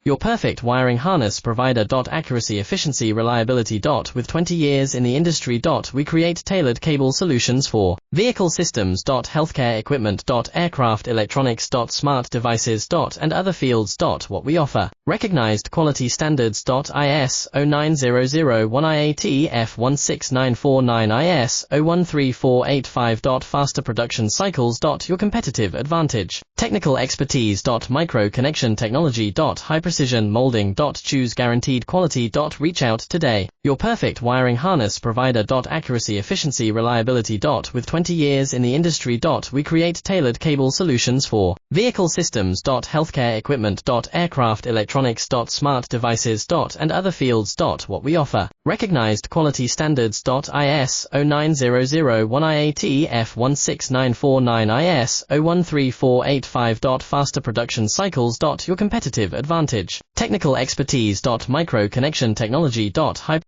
Your perfect wiring harness provider. Accuracy, efficiency, reliability. With 20 years in the industry. We create tailored cable solutions for vehicle systems. Healthcare equipment. Aircraft electronics. Smart devices. And other fields. What we offer. Recognized quality standards. IS 09001 IAT F16949 IS 013485. Faster production cycles. Your competitive advantage. Technical expertise. Micro connection technology. High precision molding. Choose guaranteed quality. Reach out today. Your perfect wiring harness provider. Accuracy, efficiency, reliability. With 20 years in the industry. We create tailored cable solutions for vehicle systems. Healthcare equipment. Aircraft electronics. Smart devices. And other fields. What we offer. Recognized quality standards. IS 09001 IAT F16949 IS 013485. Faster production cycles. Your competitive advantage. Technical expertise. Micro connection technology. High